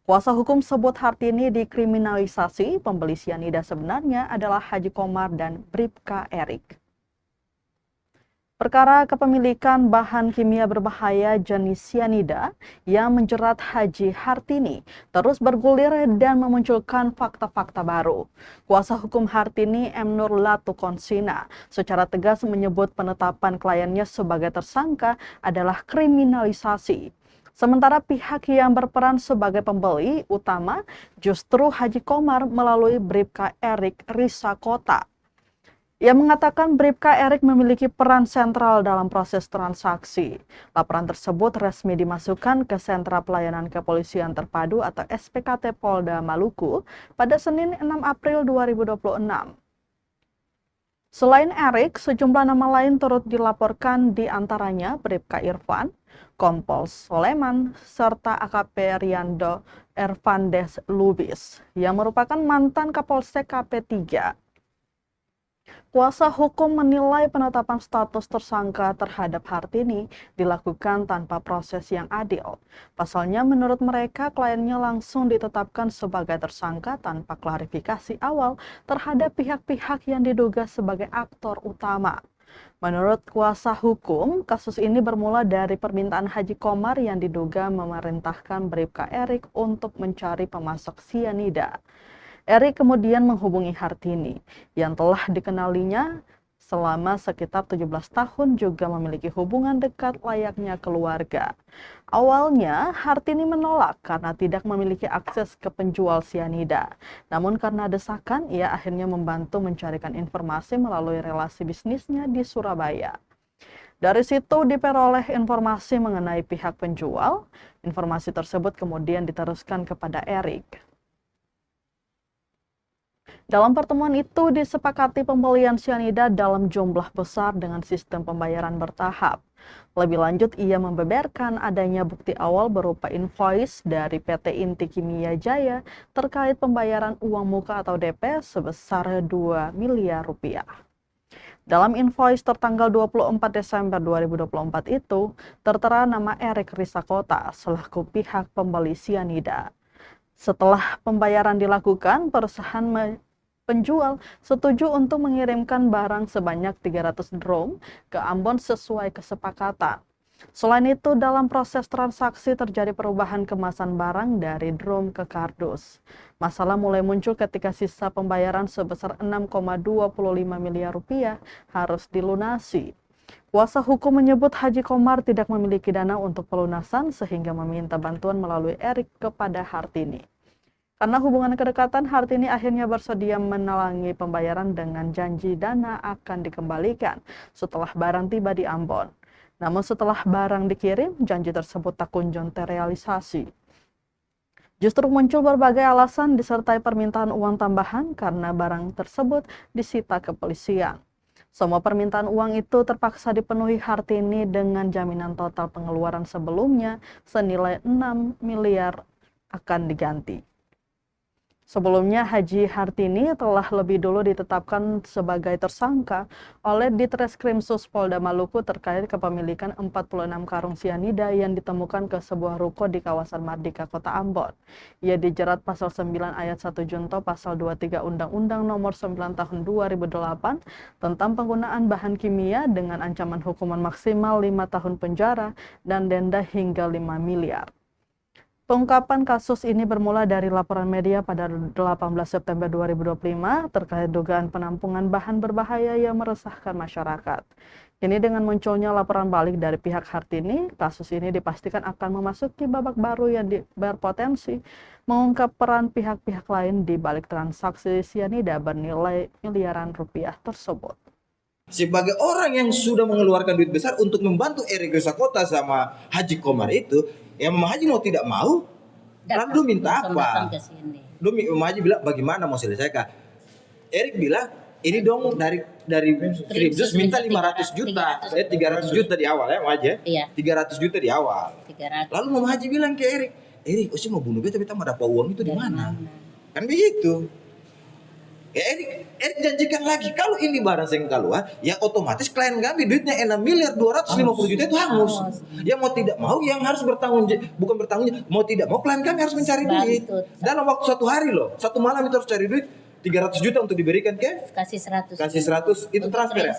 Kuasa hukum sebut Hartini dikriminalisasi, pembeli sianida sebenarnya adalah Haji Komar dan Bribka Erik. Perkara kepemilikan bahan kimia berbahaya jenis sianida yang menjerat Haji Hartini terus bergulir dan memunculkan fakta-fakta baru. Kuasa hukum Hartini M. Nur Latukonsina secara tegas menyebut penetapan kliennya sebagai tersangka adalah kriminalisasi. Sementara pihak yang berperan sebagai pembeli utama justru Haji Komar melalui Bribka Erik Risakota. Ia mengatakan Bribka Erik memiliki peran sentral dalam proses transaksi. Laporan tersebut resmi dimasukkan ke Sentra Pelayanan Kepolisian Terpadu atau SPKT Polda Maluku pada Senin 6 April 2026. Selain Erik, sejumlah nama lain turut dilaporkan, di antaranya Bribka Irfan, Kompol Soleman, serta AKP Riando Ervandes Lubis yang merupakan mantan Kapolsek KP3. Kuasa hukum menilai penetapan status tersangka terhadap Hartini dilakukan tanpa proses yang adil. Pasalnya menurut mereka kliennya langsung ditetapkan sebagai tersangka tanpa klarifikasi awal terhadap pihak-pihak yang diduga sebagai aktor utama. Menurut kuasa hukum, kasus ini bermula dari permintaan Haji Komar yang diduga memerintahkan Bribka Erik untuk mencari pemasok sianida. Erik kemudian menghubungi Hartini yang telah dikenalinya selama sekitar 17 tahun juga memiliki hubungan dekat layaknya keluarga. Awalnya Hartini menolak karena tidak memiliki akses ke penjual sianida. Namun karena desakan, ia akhirnya membantu mencarikan informasi melalui relasi bisnisnya di Surabaya. Dari situ diperoleh informasi mengenai pihak penjual. Informasi tersebut kemudian diteruskan kepada Erik. Dalam pertemuan itu disepakati pembelian sianida dalam jumlah besar dengan sistem pembayaran bertahap. Lebih lanjut, ia membeberkan adanya bukti awal berupa invoice dari PT Inti Kimia Jaya terkait pembayaran uang muka atau DP sebesar 2 miliar rupiah. Dalam invoice tertanggal 24 Desember 2024 itu, tertera nama Erik Risakota selaku pihak pembeli sianida. Setelah pembayaran dilakukan, perusahaan penjual setuju untuk mengirimkan barang sebanyak 300 drum ke Ambon sesuai kesepakatan. Selain itu, dalam proses transaksi terjadi perubahan kemasan barang dari drum ke kardus. Masalah mulai muncul ketika sisa pembayaran sebesar 6,25 miliar rupiah harus dilunasi. Kuasa hukum menyebut Haji Komar tidak memiliki dana untuk pelunasan sehingga meminta bantuan melalui Erik kepada Hartini. Karena hubungan kedekatan, Hartini akhirnya bersedia menalangi pembayaran dengan janji dana akan dikembalikan setelah barang tiba di Ambon. Namun setelah barang dikirim, janji tersebut tak kunjung terrealisasi. Justru muncul berbagai alasan disertai permintaan uang tambahan karena barang tersebut disita kepolisian. Semua permintaan uang itu terpaksa dipenuhi Hartini dengan jaminan total pengeluaran sebelumnya senilai 6 miliar akan diganti. Sebelumnya, Haji Hartini telah lebih dulu ditetapkan sebagai tersangka oleh Ditreskrimsus Polda Maluku terkait kepemilikan 46 karung sianida yang ditemukan ke sebuah ruko di kawasan Mardika, Kota Ambon. Ia dijerat pasal 9 ayat 1 junto pasal 23 Undang-Undang Nomor 9 Tahun 2008 tentang penggunaan bahan kimia dengan ancaman hukuman maksimal 5 tahun penjara dan denda hingga 5 miliar. Pengungkapan kasus ini bermula dari laporan media pada 18 September 2025 terkait dugaan penampungan bahan berbahaya yang meresahkan masyarakat. Kini dengan munculnya laporan balik dari pihak Hartini, kasus ini dipastikan akan memasuki babak baru yang berpotensi mengungkap peran pihak-pihak lain di balik transaksi sianida bernilai miliaran rupiah tersebut. Sebagai orang yang sudah mengeluarkan duit besar untuk membantu Erik Risakota sama Haji Komar itu, ya Mama Haji mau tidak mau, lalu minta apa? Mama Haji bilang bagaimana mau selesaikan? Erik bilang ini dong dari Krimsus minta 500 juta, 300 juta di awal ya Mama Haji. Iya. 300 juta di awal. 300. Lalu Mama Haji bilang ke Erik, usi mau bunuh beta, beta mau dapat uang itu di mana? Kan begitu. Ya Erik Erik janjikan lagi, kalau ini barang saya keluar, ya otomatis klien kami duitnya 6.250.000.000 itu hangus. Yang mau tidak mau, yang harus bukan bertanggung jawab, mau tidak mau klien kami harus mencari duit. Dalam waktu 1 hari loh, 1 malam itu harus cari duit 300 juta untuk diberikan ke? Kasih 100. Kasih 100, itu transfer ya?